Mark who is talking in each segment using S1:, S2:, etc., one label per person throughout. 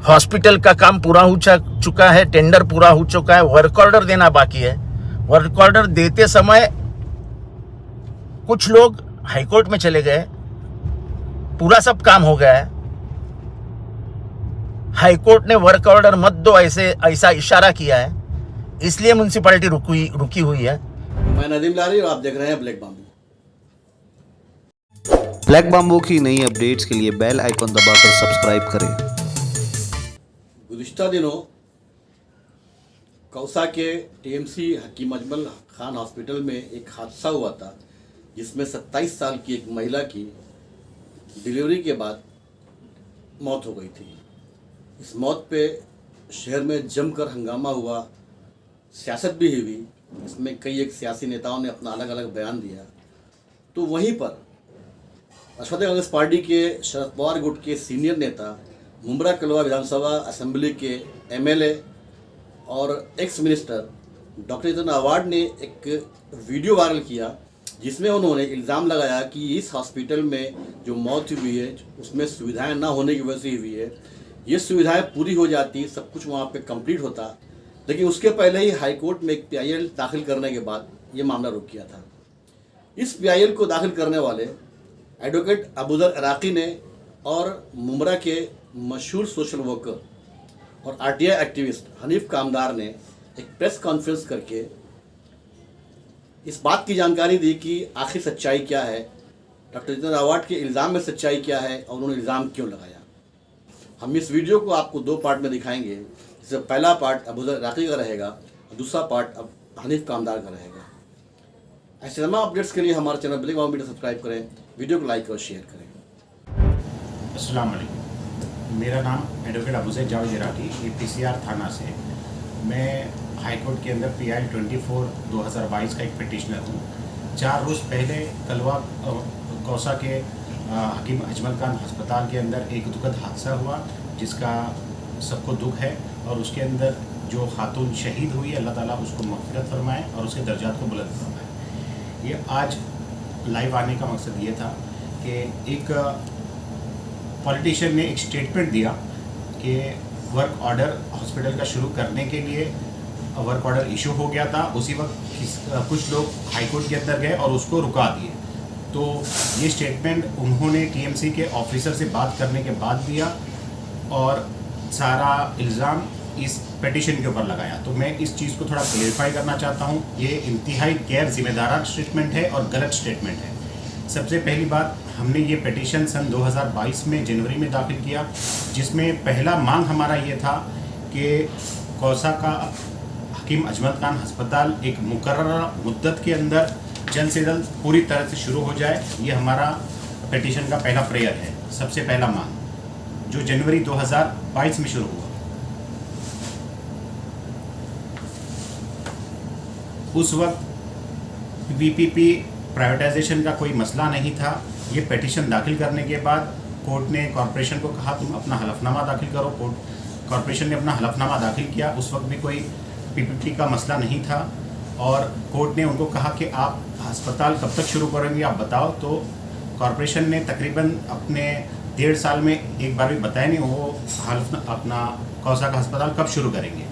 S1: Hospital का काम पूरा हो चुका है, टेंडर पूरा हो चुका है, वर्क ऑर्डर देना बाकी है। वर्क ऑर्डर देते समय कुछ लोग हाईकोर्ट में चले गए, पूरा सब काम हो गया है। हाईकोर्ट ने वर्क ऑर्डर मत दो ऐसा इशारा किया है, इसलिए म्युनिसिपैलिटी रुकी हुई है।
S2: मैं नदीम लारी और आप देख रहे हैं ब्लैक बाम्बू।
S3: ब्लैक बाम्बू की नई अपडेट्स के लिए बेल आइकॉन दबाकर सब्सक्राइब करें।
S2: गुज़िश्ता दिनों कौसा के टीएमसी हकीम अजमल खान हॉस्पिटल में एक हादसा हुआ था, जिसमें 27 साल की एक महिला की डिलीवरी के बाद मौत हो गई थी। इस मौत पे शहर में जमकर हंगामा हुआ, सियासत भी हुई। इसमें कई एक सियासी नेताओं ने अपना अलग अलग बयान दिया। तो वहीं पर राष्ट्रवादी कांग्रेस पार्टी के शरद पवार गुट के सीनियर नेता, मुमरा कलवा विधानसभा असेंबली के एमएलए और एक्स मिनिस्टर डॉक्टर जितन अवार्ड ने एक वीडियो वायरल किया, जिसमें उन्होंने इल्ज़ाम लगाया कि इस हॉस्पिटल में जो मौत हुई है उसमें सुविधाएं ना होने की वजह से हुई है। ये सुविधाएं पूरी हो जाती, सब कुछ वहाँ पे कंप्लीट होता, लेकिन उसके पहले ही हाई कोर्ट में एक पीआईएल दाखिल करने के बाद ये मामला रुक गया था। इस पीआईएल को दाखिल करने वाले एडवोकेट अबूजर इराकी ने और मुमरा के मशहूर सोशल वर्कर और आरटीआई एक्टिविस्ट हनीफ कामदार ने एक प्रेस कॉन्फ्रेंस करके इस बात की जानकारी दी कि आखिर सच्चाई क्या है, डॉक्टर जितन अवार्ड के इल्ज़ाम में सच्चाई क्या है और उन्होंने इल्ज़ाम क्यों लगाया। हम इस वीडियो को आपको 2 पार्ट में दिखाएंगे। इससे पहला पार्ट अबूजर इराकी का रहेगा और दूसरा पार्ट अब हनीफ कामदार का रहेगा। ऐसे तमाम अपडेट्स के लिए हमारे channel black bamboo media subscribe करें, वीडियो को लाइक और शेयर करें।
S4: अस्सलाम वालेकुम, मेरा नाम एडवोकेट अबूजर जावेद इराकी, ये पीसीआर थाना से। मैं हाई कोर्ट के अंदर PIL 24/2022 का एक पिटिशनर हूँ। 4 रोज़ पहले कलवा कौसा के हकीम अजमल खान अस्पताल के अंदर एक दुखद हादसा हुआ, जिसका सबको दुख है, और उसके अंदर जो खातून शहीद हुई, अल्लाह ताला उसको मग़फ़िरत फरमाए और उसके दर्जात को बुलंद फरमाए। ये आज लाइव आने का मकसद ये था कि एक पॉलिटिशियन ने एक स्टेटमेंट दिया कि वर्क ऑर्डर हॉस्पिटल का शुरू करने के लिए वर्क ऑर्डर इशू हो गया था। उसी वक्त कुछ लोग हाई कोर्ट के अंदर गए और उसको रुका दिए। तो ये स्टेटमेंट उन्होंने टीएमसी के ऑफिसर से बात करने के बाद दिया और सारा इल्ज़ाम इस पिटीशन के ऊपर लगाया। तो मैं इस चीज़ को थोड़ा क्लेरिफाई करना चाहता हूँ। ये इंतहाई गैर जिम्मेदाराना स्टेटमेंट है और गलत स्टेटमेंट है। सबसे पहली बात, हमने ये पिटीशन सन 2022 में जनवरी में दाखिल किया, जिसमें पहला मांग हमारा ये था कि कौसा का हकीम अजमल खान अस्पताल एक मुकर्रर मुद्दत के अंदर जल्द से जल्द पूरी तरह से शुरू हो जाए। ये हमारा पिटीशन का पहला प्रेयर है, सबसे पहला मांग, जो जनवरी 2022 में शुरू हुआ। उस वक्त VPP प्राइवेटाइजेशन का कोई मसला नहीं था। ये पिटीशन दाखिल करने के बाद कोर्ट ने कॉरपोरेशन को कहा तुम अपना हलफनामा दाखिल करो। कॉरपोरेशन ने अपना हलफनामा दाखिल किया। उस वक्त भी कोई PPP का मसला नहीं था और कोर्ट ने उनको कहा कि आप अस्पताल कब तक शुरू करेंगे, आप बताओ। तो कॉरपोरेशन ने तकरीबन अपने 1.5 साल में एक बार भी बताया नहीं वो अपना कौसा का अस्पताल कब शुरू करेंगे।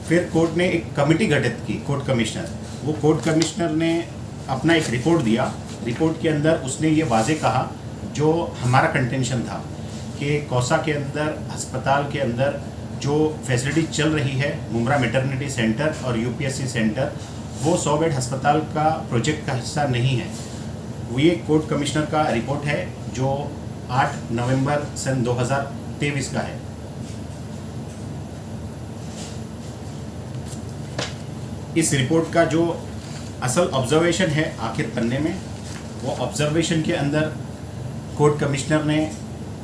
S4: फिर कोर्ट ने एक कमेटी गठित की, कोर्ट कमिश्नर। वो कोर्ट कमिश्नर ने अपना एक रिपोर्ट दिया। रिपोर्ट के अंदर उसने ये वाज़ेह कहा, जो हमारा कंटेंशन था, कि कौसा के अंदर अस्पताल के अंदर जो फैसिलिटी चल रही है, मुमरा मैटरनिटी सेंटर और UPSC सेंटर, वो 100 बेड अस्पताल का प्रोजेक्ट का हिस्सा नहीं है। वो ये कोर्ट कमिश्नर का रिपोर्ट है, जो 8 नवंबर सन 2023 का है। इस रिपोर्ट का जो असल ऑब्जर्वेशन है आखिर पन्ने में, वो ऑब्जर्वेशन के अंदर कोर्ट कमिश्नर ने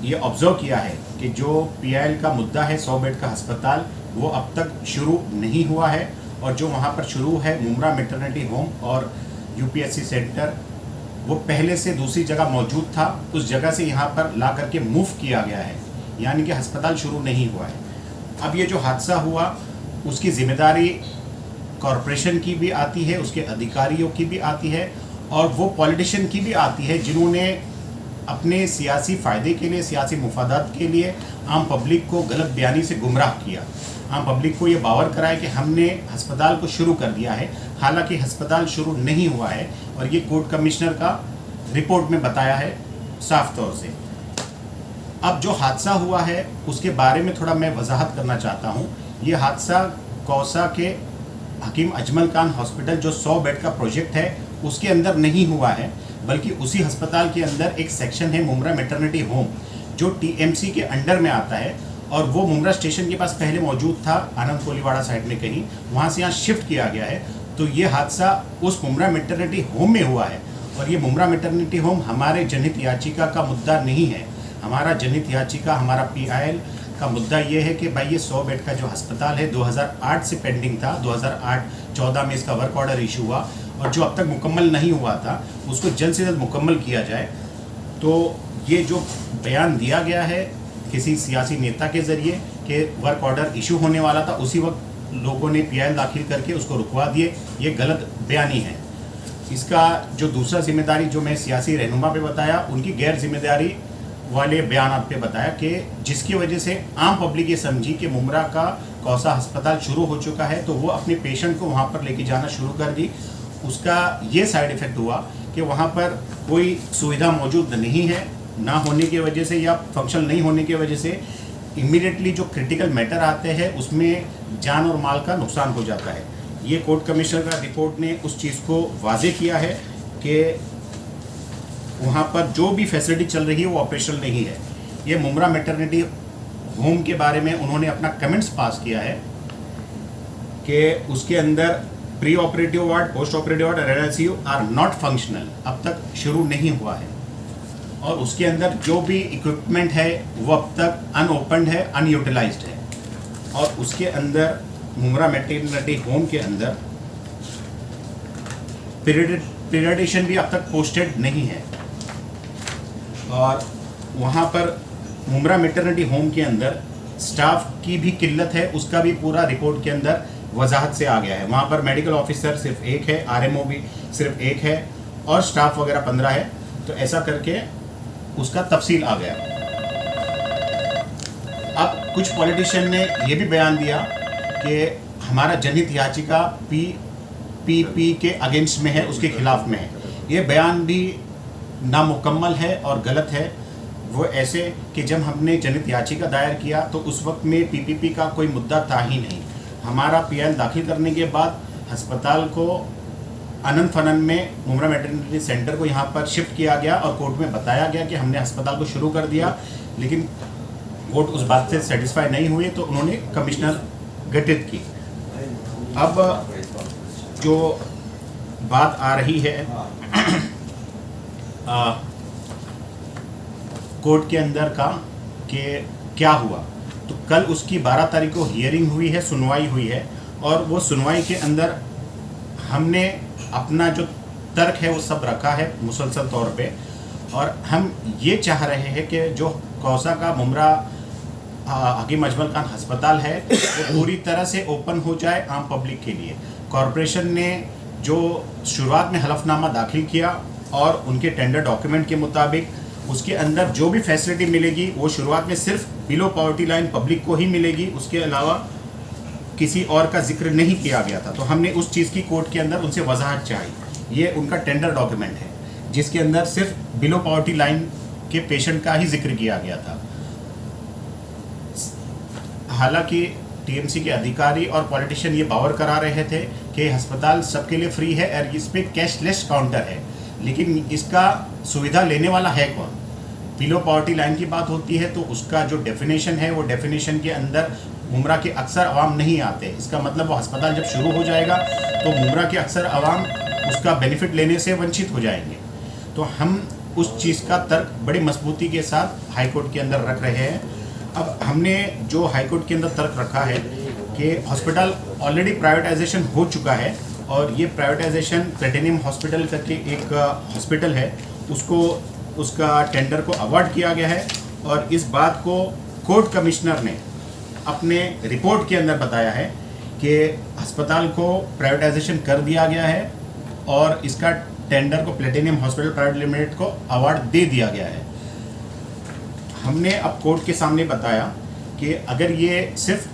S4: ये ऑब्जर्व किया है कि जो PIL का मुद्दा है 100 बेड का अस्पताल, वो अब तक शुरू नहीं हुआ है, और जो वहाँ पर शुरू है मुमरा मैटरनिटी होम और UPSC सेंटर, वो पहले से दूसरी जगह मौजूद था, उस जगह से यहाँ पर ला करके मूव किया गया है, यानी कि अस्पताल शुरू नहीं हुआ है। अब ये जो हादसा हुआ उसकी जिम्मेदारी कॉरपोरेशन की भी आती है, उसके अधिकारियों की भी आती है और वो पॉलिटिशियन की भी आती है जिन्होंने अपने सियासी फ़ायदे के लिए, सियासी मुफादात के लिए आम पब्लिक को गलत बयानी से गुमराह किया। आम पब्लिक को ये बावर कराया कि हमने अस्पताल को शुरू कर दिया है, हालांकि अस्पताल शुरू नहीं हुआ है और ये कोर्ट कमिश्नर का रिपोर्ट में बताया है साफ तौर से। अब जो हादसा हुआ है उसके बारे में थोड़ा मैं वजाहत करना चाहता हूँ। ये हादसा कौसा के हकीम अजमल खान हॉस्पिटल जो 100 बेड का प्रोजेक्ट है उसके अंदर नहीं हुआ है, बल्कि उसी अस्पताल के अंदर एक सेक्शन है मुमरा मैटरनिटी होम जो टीएमसी के अंडर में आता है और वो मुमरा स्टेशन के पास पहले मौजूद था, आनंद कोलीवाड़ा साइड में कहीं, वहाँ से यहाँ शिफ्ट किया गया है। तो ये हादसा उस मुमरा मैटरनिटी होम में हुआ है और ये मुमरा मैटरनिटी होम हमारे जनहित याचिका का मुद्दा नहीं है। हमारा जनहित याचिका, हमारा PIL का मुद्दा ये है कि भाई ये 100 बेड का जो अस्पताल है 2008 से पेंडिंग था, 2008-14 में इसका वर्क ऑर्डर इशू हुआ और जो अब तक मुकम्मल नहीं हुआ था उसको जल्द से जल्द मुकम्मल किया जाए। तो ये जो बयान दिया गया है किसी सियासी नेता के ज़रिए कि वर्क ऑर्डर इशू होने वाला था, उसी वक्त लोगों ने PIL दाखिल करके उसको रुकवा दिए, ये गलत बयानी है। इसका जो दूसरा जिम्मेदारी जो मैं सियासी रहनुमा पे बताया, उनकी गैर जिम्मेदारी वाले बयान पे बताया कि जिसकी वजह से आम पब्लिक ये समझी कि मुमरा का कौसा अस्पताल शुरू हो चुका है तो वो अपने पेशेंट को वहाँ पर लेके जाना शुरू कर दी। उसका ये साइड इफ़ेक्ट हुआ कि वहाँ पर कोई सुविधा मौजूद नहीं है, ना होने की वजह से या फंक्शन नहीं होने की वजह से इमीडिएटली जो क्रिटिकल मैटर आते हैं उसमें जान और माल का नुकसान हो जाता है। ये कोर्ट कमिश्नर का रिपोर्ट ने उस चीज़ को वाजे किया है कि वहाँ पर जो भी फैसिलिटी चल रही है वो ऑपरेशनल नहीं है। ये मुमरा मैटरनिटी होम के बारे में उन्होंने अपना कमेंट्स पास किया है कि उसके अंदर pre operative ward, post operative ward और NICU आर नॉट फंक्शनल, अब तक शुरू नहीं हुआ है और उसके अंदर जो भी इक्विपमेंट है वो अब तक अनओपन्ड है, अनयूटिलाइज्ड है और उसके अंदर मुमरा मैटरनिटी होम के अंदर पीरियडिशन भी अब तक पोस्टेड नहीं है और वहाँ पर मुमरा मैटरनिटी होम के अंदर स्टाफ की भी किल्लत है, उसका भी पूरा रिपोर्ट के अंदर वजाहत से आ गया है। वहाँ पर मेडिकल ऑफिसर सिर्फ एक है, RMO भी सिर्फ एक है और स्टाफ वगैरह 15 है। तो ऐसा करके उसका तफसील आ गया। अब कुछ पॉलिटिशियन ने ये भी बयान दिया कि हमारा जनहित याचिका PPP के अगेंस्ट में है, उसके खिलाफ में है। ये बयान भी नामुकम्मल है और गलत है। वो ऐसे कि जब हमने जनहित याचिका दायर किया तो उस वक्त में PPP का कोई मुद्दा था ही नहीं। हमारा PIL दाखिल करने के बाद अस्पताल को अनंत फनन में मुमरा मैटरनिटी सेंटर को यहाँ पर शिफ्ट किया गया और कोर्ट में बताया गया कि हमने अस्पताल को शुरू कर दिया, लेकिन कोर्ट उस बात से सेटिस्फाई नहीं हुई तो उन्होंने कमिश्नर गठित की। अब जो बात आ रही है कोर्ट के अंदर का कि क्या हुआ, तो कल उसकी 12 तारीख को हियरिंग हुई है, सुनवाई हुई है और वो सुनवाई के अंदर हमने अपना जो तर्क है वो सब रखा है मुसलसल तौर पे और हम ये चाह रहे हैं कि जो कौसा का मुमरा हकीम अजमल खान अस्पताल है वो पूरी तरह से ओपन हो जाए आम पब्लिक के लिए। कॉरपोरेशन ने जो शुरुआत में हलफनामा दाखिल किया और उनके टेंडर डॉक्यूमेंट के मुताबिक उसके अंदर जो भी फैसिलिटी मिलेगी वो शुरुआत में सिर्फ बिलो पॉवर्टी लाइन पब्लिक को ही मिलेगी, उसके अलावा किसी और का जिक्र नहीं किया गया था। तो हमने उस चीज़ की कोर्ट के अंदर उनसे वजाहत चाहिए। ये उनका टेंडर डॉक्यूमेंट है जिसके अंदर सिर्फ बिलो पॉवर्टी लाइन के पेशेंट का ही जिक्र किया गया था। हालांकि TMC के अधिकारी और पॉलिटिशियन ये बावर करा रहे थे कि अस्पताल सबके लिए फ्री है और इस पर कैशलेस काउंटर है, लेकिन इसका सुविधा लेने वाला है कौन? बिलो पॉवर्टी लाइन की बात होती है तो उसका जो डेफिनेशन है वो डेफिनेशन के अंदर मुमरा के अक्सर आवाम नहीं आते। इसका मतलब वो अस्पताल जब शुरू हो जाएगा तो मुमरा के अक्सर आवाम उसका बेनिफिट लेने से वंचित हो जाएंगे। तो हम उस चीज़ का तर्क बड़ी मजबूती के साथ हाई कोर्ट के अंदर रख रहे हैं। अब हमने जो हाई कोर्ट के अंदर तर्क रखा है कि हॉस्पिटल ऑलरेडी प्राइवेटाइजेशन हो चुका है और ये प्राइवेटाइजेशन प्लेटिनियम हॉस्पिटल करके एक हॉस्पिटल है, उसको उसका टेंडर को अवार्ड किया गया है और इस बात को कोर्ट कमिश्नर ने अपने रिपोर्ट के अंदर बताया है कि अस्पताल को प्राइवेटाइजेशन कर दिया गया है और इसका टेंडर को प्लेटिनियम हॉस्पिटल प्राइवेट लिमिटेड को अवार्ड दे दिया गया है। हमने अब कोर्ट के सामने बताया कि अगर ये सिर्फ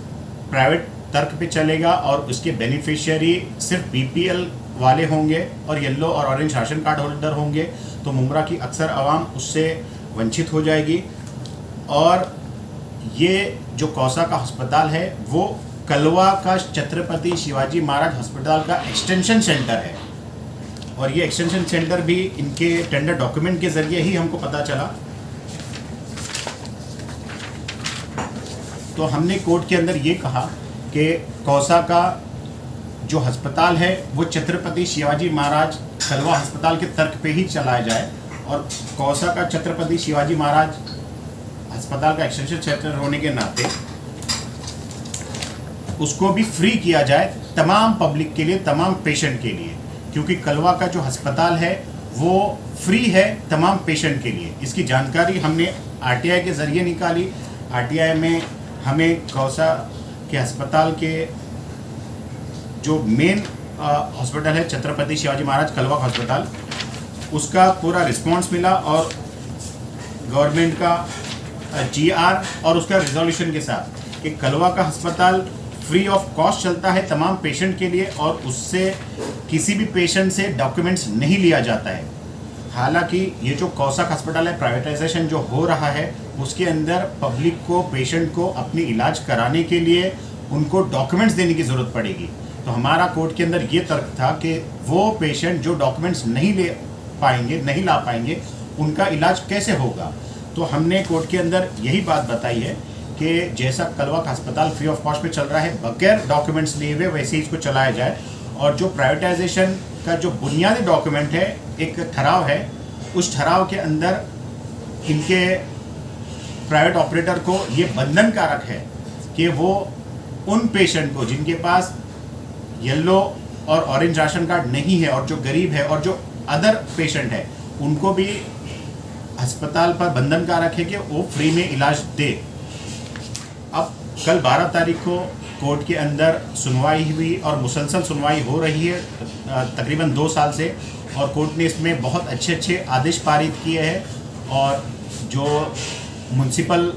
S4: प्राइवेट तर्क पे चलेगा और उसके बेनिफिशियरी सिर्फ बीपीएल वाले होंगे और येलो और ऑरेंज राशन कार्ड होल्डर होंगे तो मुमरा की अक्सर आवाम उससे वंचित हो जाएगी। और ये जो कौसा का अस्पताल है वो कलवा का छत्रपति शिवाजी महाराज अस्पताल का एक्सटेंशन सेंटर है और ये एक्सटेंशन सेंटर भी इनके टेंडर डॉक्यूमेंट के ज़रिए ही हमको पता चला। तो हमने कोर्ट के अंदर ये कहा कि कौसा का जो अस्पताल है वो छत्रपति शिवाजी महाराज कलवा अस्पताल के तर्क पे ही चलाया जाए और कौसा का छत्रपति शिवाजी महाराज अस्पताल का एक्सटेंशन सेंटर होने के नाते उसको भी फ्री किया जाए तमाम पब्लिक के लिए, तमाम पेशेंट के लिए, क्योंकि कलवा का जो अस्पताल है वो फ्री है तमाम पेशेंट के लिए। इसकी जानकारी हमने आरटीआई के ज़रिए निकाली। आरटीआई में हमें कौसा के अस्पताल के जो मेन हॉस्पिटल है छत्रपति शिवाजी महाराज कलवा अस्पताल, उसका पूरा रिस्पांस मिला और गवर्नमेंट का जीआर और उसका रिजोल्यूशन के साथ कि कलवा का अस्पताल फ्री ऑफ कॉस्ट चलता है तमाम पेशेंट के लिए और उससे किसी भी पेशेंट से डॉक्यूमेंट्स नहीं लिया जाता है। हालांकि ये जो कौसा अस्पताल है प्राइवेटाइजेशन जो हो रहा है उसके अंदर पब्लिक को, पेशेंट को अपनी इलाज कराने के लिए उनको डॉक्यूमेंट्स देने की ज़रूरत पड़ेगी। तो हमारा कोर्ट के अंदर ये तर्क था कि वो पेशेंट जो डॉक्यूमेंट्स नहीं ले पाएंगे, नहीं ला पाएंगे, उनका इलाज कैसे होगा। तो हमने कोर्ट के अंदर यही बात बताई है कि जैसा कलवा का अस्पताल फ्री ऑफ कॉस्ट पे चल रहा है बगैर डॉक्यूमेंट्स लिए हुए वैसे ही इसको चलाया जाए और जो प्राइवेटाइजेशन का जो बुनियादी डॉक्यूमेंट है, एक ठहराव है, उस ठहराव के अंदर इनके प्राइवेट ऑपरेटर को ये बंधनकारक है कि वो उन पेशेंट को जिनके पास येलो और ऑरेंज राशन कार्ड नहीं है और जो गरीब है और जो अदर पेशेंट है उनको भी अस्पताल पर बंधनकारक है कि वो फ्री में इलाज दे। अब कल 12 तारीख को कोर्ट के अंदर सुनवाई हुई और मुसलसल सुनवाई हो रही है तकरीबन 2 साल से और कोर्ट ने इसमें बहुत अच्छे आदेश पारित किए हैं और जो म्युनिसिपल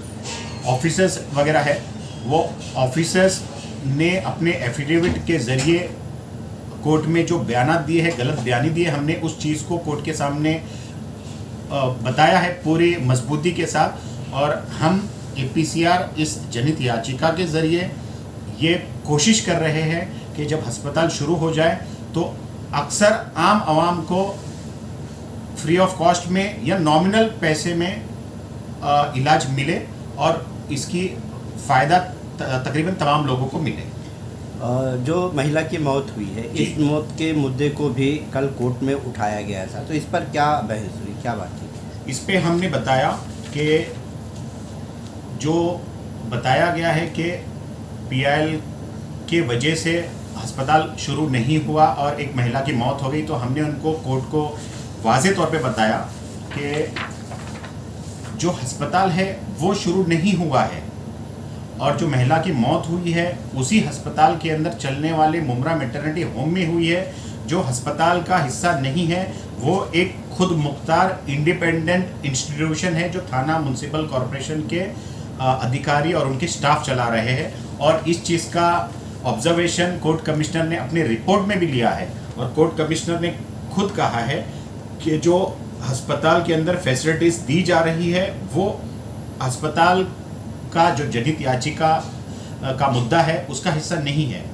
S4: ऑफिसर्स वगैरह है वो ऑफिसर्स ने अपने एफिडेविट के ज़रिए कोर्ट में जो बयानात दिए हैं, गलत बयानी दिए, हमने उस चीज़ को कोर्ट के सामने बताया है पूरी मजबूती के साथ और हम एपीसीआर इस जनहित याचिका के ज़रिए ये कोशिश कर रहे हैं कि जब अस्पताल शुरू हो जाए तो अक्सर आम आवाम को फ्री ऑफ कॉस्ट में या नॉमिनल पैसे में इलाज मिले और इसकी फ़ायदा तकरीबन तमाम लोगों को मिले।
S5: जो महिला की मौत हुई है इस मौत के मुद्दे को भी कल कोर्ट में उठाया गया था, तो इस पर क्या बहस हुई, क्या बात थी?
S4: इस पे हमने बताया कि जो बताया गया है कि पीआईएल के वजह से अस्पताल शुरू नहीं हुआ और एक महिला की मौत हो गई, तो हमने उनको कोर्ट को वाज़ेह तौर पे बताया कि जो अस्पताल है वो शुरू नहीं हुआ है और जो महिला की मौत हुई है उसी अस्पताल के अंदर चलने वाले मुमरा मैटरनिटी होम में हुई है। जो अस्पताल का हिस्सा नहीं है वो एक खुद मुख्तार इंडिपेंडेंट इंस्टीट्यूशन है जो थाना म्युनिसिपल कॉरपोरेशन के अधिकारी और उनके स्टाफ चला रहे हैं और इस चीज़ का ऑब्जर्वेशन कोर्ट कमिश्नर ने अपने रिपोर्ट में भी लिया है और कोर्ट कमिश्नर ने खुद कहा है कि जो अस्पताल के अंदर फैसिलिटीज़ दी जा रही है वो अस्पताल का जो जनहित याचिका का मुद्दा है उसका हिस्सा नहीं है।